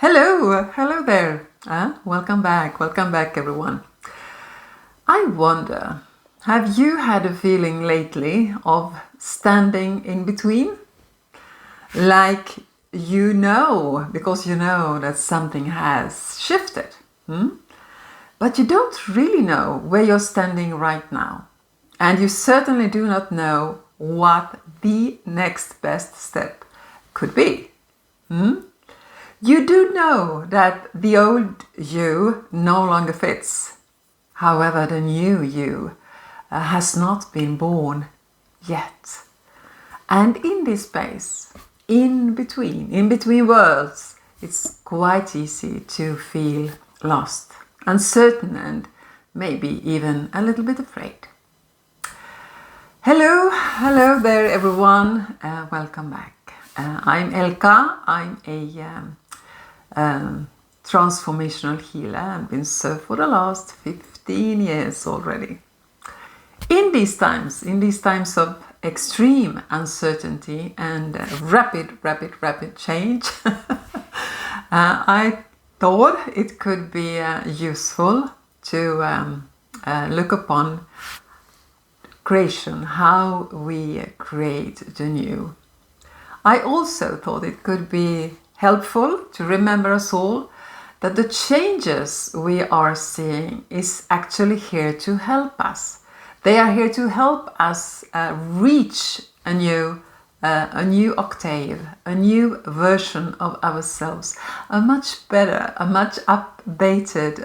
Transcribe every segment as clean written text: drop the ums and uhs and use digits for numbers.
Hello there. Welcome back everyone. I wonder, have you had a feeling lately of standing in between? Like because you know that something has shifted. But you don't really know where you're standing right now. And you certainly do not know what the next best step could be. You do know that the old you no longer fits. However, the new you has not been born yet. And in this space, in between worlds, it's quite easy to feel lost, uncertain, and maybe even a little bit afraid. Hello there everyone. Welcome back. I'm Elka. I'm a transformational healer and been so for the last 15 years already. In these times of extreme uncertainty and rapid change, I thought it could be useful to look upon creation, how we create the new. I also thought it could be helpful to remember us all that the changes we are seeing is actually here to help us. They are here to help us reach a new octave, a new version of ourselves, a much better, a much updated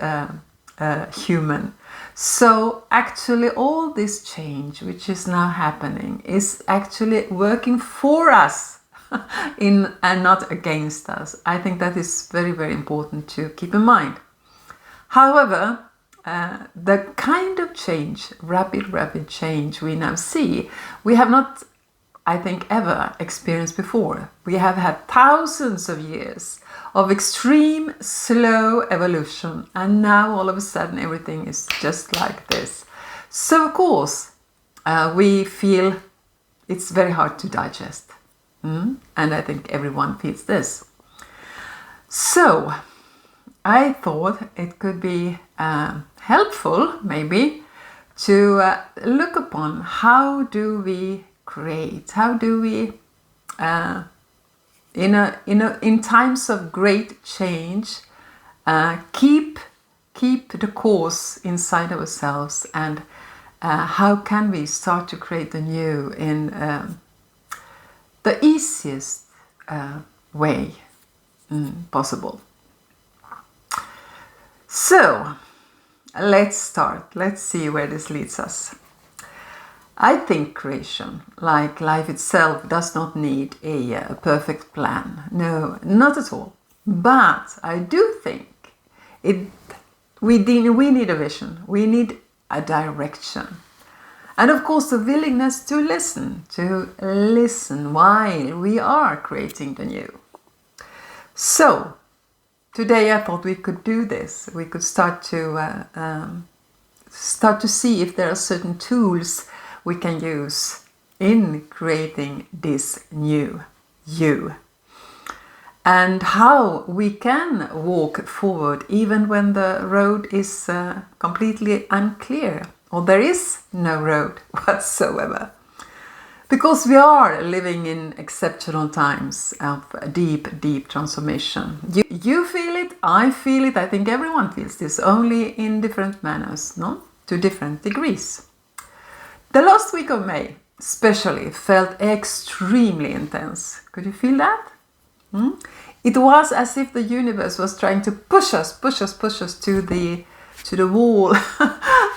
human. So actually all this change which is now happening is actually working for us and not against us. I think that is very important to keep in mind. However, the kind of change, rapid change we now see, we have not, I think, ever experienced before. We have had thousands of years of extreme slow evolution, and now all of a sudden everything is just like this. So of course we feel it's very hard to digest. And I think everyone feels this. So I thought it could be helpful maybe to look upon how do we create, how do we in times of great change keep the course inside ourselves, and how can we start to create the new in the easiest way possible. So let's start. Let's see where this leads us. I think creation, like life itself, does not need a perfect plan. No, not at all. But I do think we need a vision. We need a direction. And of course the willingness to listen while we are creating the new. So today I thought we could do this. We could start to see if there are certain tools we can use in creating this new you. And how we can walk forward even when the road is completely unclear, or there is no road whatsoever. Because we are living in exceptional times of deep transformation. You feel it, I feel it, I think everyone feels this, only in different manners, no? To different degrees. The last week of May especially felt extremely intense. Could you feel that? It was as if the universe was trying to push us to the wall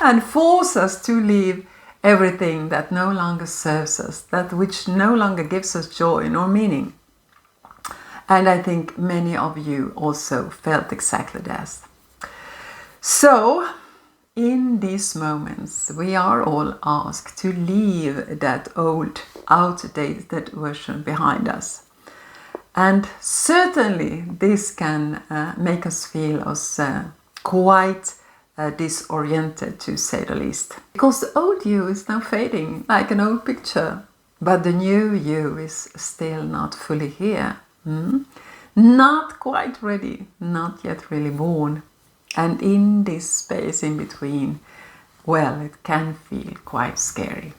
and force us to leave everything that no longer serves us, that which no longer gives us joy nor meaning. And I think many of you also felt exactly that. So in these moments we are all asked to leave that old, outdated version behind us. And certainly this can make us feel quite disoriented, to say the least. Because the old you is now fading like an old picture, but the new you is still not fully here. not quite ready, not yet really born. And in this space in between, well, it can feel quite scary.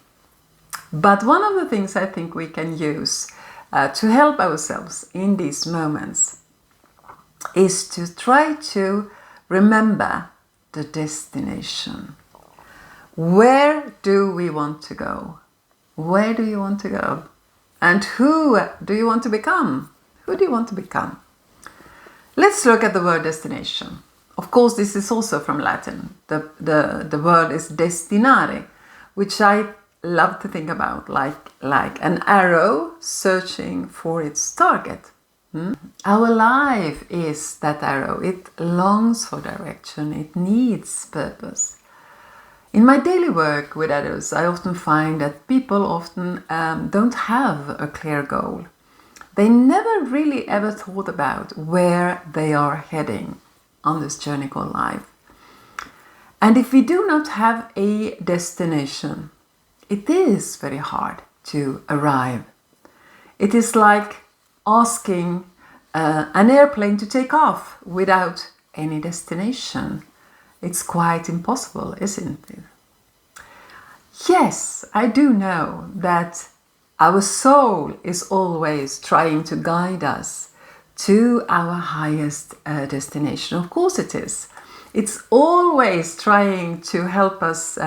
But one of the things I think we can use to help ourselves in these moments is to try to remember the destination. Where do we want to go? Where do you want to go? And who do you want to become? Who do you want to become? Let's look at the word destination. Of course, this is also from Latin. The word is destinare, which I love to think about like an arrow searching for its target. Our life is that arrow. It longs for direction. It needs purpose. In my daily work with others, I often find that people often don't have a clear goal. They never really ever thought about where they are heading on this journey called life. And if we do not have a destination, it is very hard to arrive. It is like asking an airplane to take off without any destination. It's quite impossible, isn't it? Yes, I do know that our soul is always trying to guide us to our highest destination. Of course it is. It's always trying to help us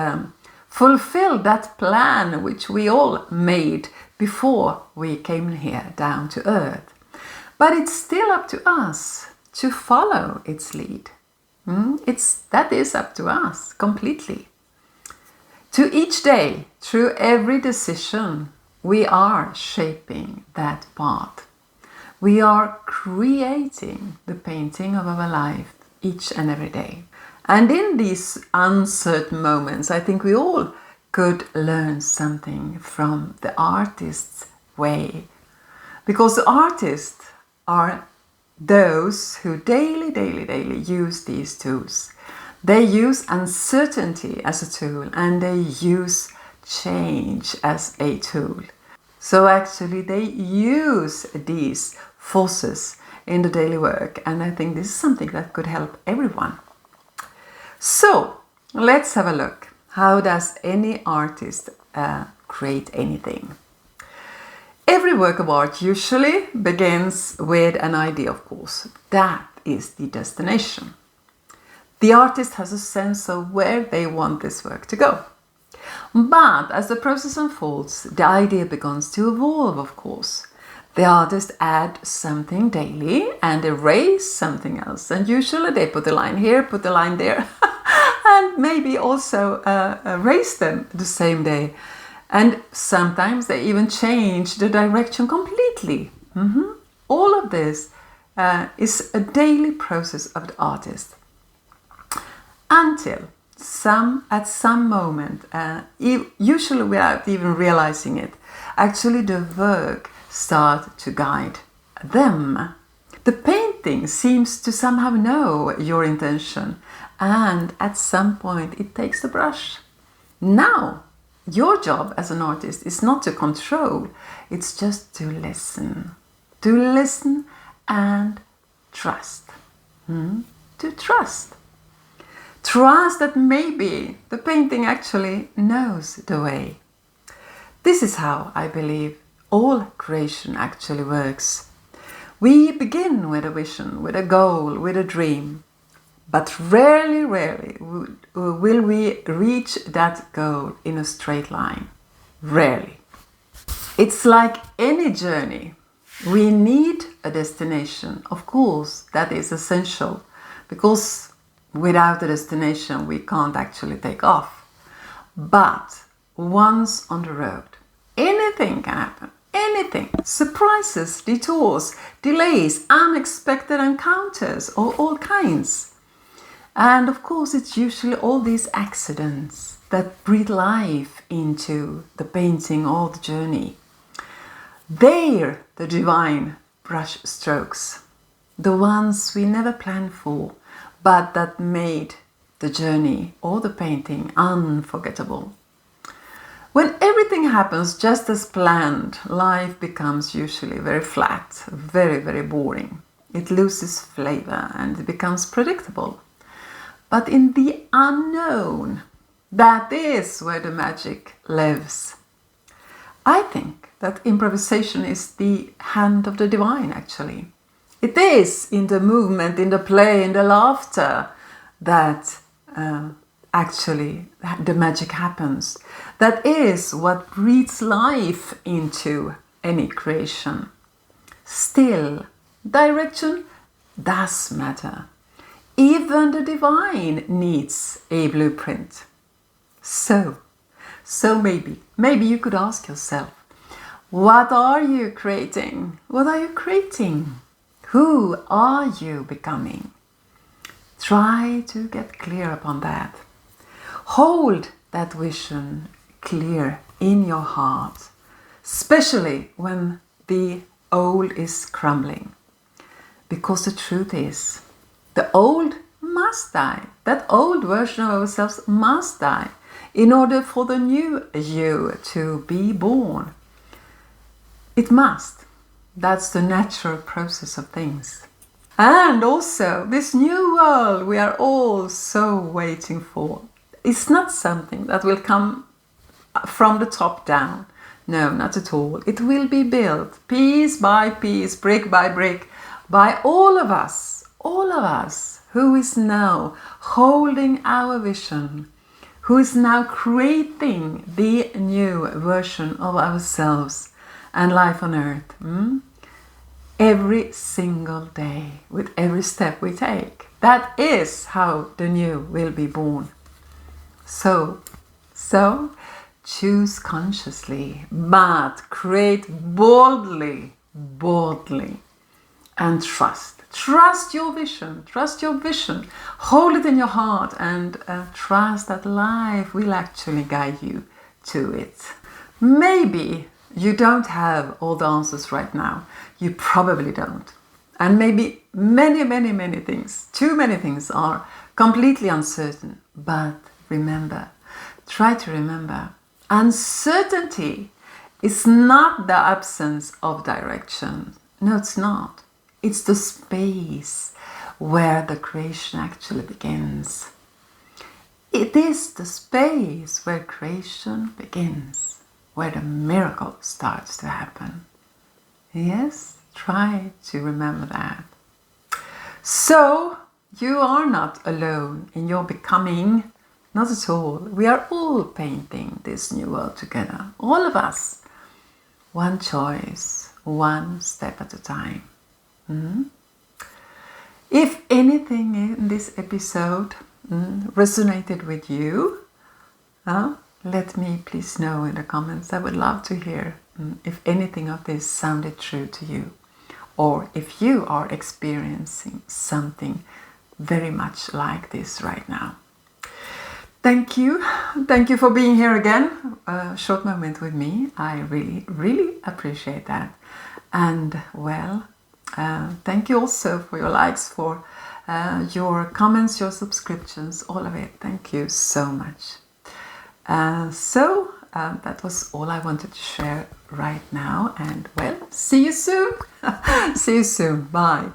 fulfill that plan which we all made before we came here down to earth. But it's still up to us to follow its lead. That is up to us completely. To each day, through every decision, we are shaping that path. We are creating the painting of our life each and every day. And in these uncertain moments, I think we all could learn something from the artist's way. Because the artists are those who daily use these tools. They use uncertainty as a tool, and they use change as a tool. So actually they use these forces in the daily work, and I think this is something that could help everyone. So let's have a look. How does any artist create anything? Every work of art usually begins with an idea, of course. That is the destination. The artist has a sense of where they want this work to go. But as the process unfolds, the idea begins to evolve, of course. The artist adds something daily and erase something else. And usually they put a line here, put a line there, and maybe also erase them the same day. And sometimes they even change the direction completely. All of this is a daily process of the artist. Until at some moment, usually without even realizing it, actually the work starts to guide them. The painting seems to somehow know your intention, and at some point it takes the brush. Now, your job as an artist is not to control, it's just to listen. To listen and trust. To trust. Trust that maybe the painting actually knows the way. This is how I believe all creation actually works. We begin with a vision, with a goal, with a dream. But rarely will we reach that goal in a straight line. Rarely. It's like any journey. We need a destination. Of course, that is essential, because without a destination, we can't actually take off. But once on the road, anything can happen. Anything. Surprises, detours, delays, unexpected encounters, or all kinds. And of course, it's usually all these accidents that breathe life into the painting or the journey. They're the divine brush strokes, the ones we never planned for, but that made the journey or the painting unforgettable. When everything happens just as planned, life becomes usually very flat, very boring. it loses flavor and it becomes predictable. But in the unknown, that is where the magic lives. I think that improvisation is the hand of the divine, actually. It is in the movement, in the play, in the laughter that actually the magic happens. That is what breathes life into any creation. Still, direction does matter. Even the divine needs a blueprint. So maybe you could ask yourself, what are you creating? What are you creating? Who are you becoming? Try to get clear upon that. Hold that vision clear in your heart, especially when the old is crumbling. Because the truth is, the old must die. That old version of ourselves must die in order for the new you to be born. It must. That's the natural process of things. And also, this new world we are all so waiting for, it's not something that will come from the top down. No, not at all. It will be built piece by piece, brick by brick, by all of us who is now holding our vision, who is now creating the new version of ourselves and life on earth. Every single day, with every step we take. That is how the new will be born. So choose consciously, but create boldly, and trust. Trust your vision. Trust your vision. Hold it in your heart and trust that life will actually guide you to it. Maybe you don't have all the answers right now. You probably don't. And maybe many things, too many things are completely uncertain. But remember, try to remember, uncertainty is not the absence of direction. No, it's not. It's the space where the creation actually begins. It is the space where creation begins, where the miracle starts to happen. Yes, try to remember that. So, you are not alone in your becoming, not at all. We are all painting this new world together, all of us. One choice, one step at a time. If anything in this episode resonated with you, let me please know in the comments. I would love to hear if anything of this sounded true to you, or if you are experiencing something very much like this right now. Thank you for being here again, a short moment with me. I really appreciate that. And well, thank you also for your likes, for your comments, your subscriptions, all of it. Thank you so much. That was all I wanted to share right now. And well, see you soon. See you soon. Bye.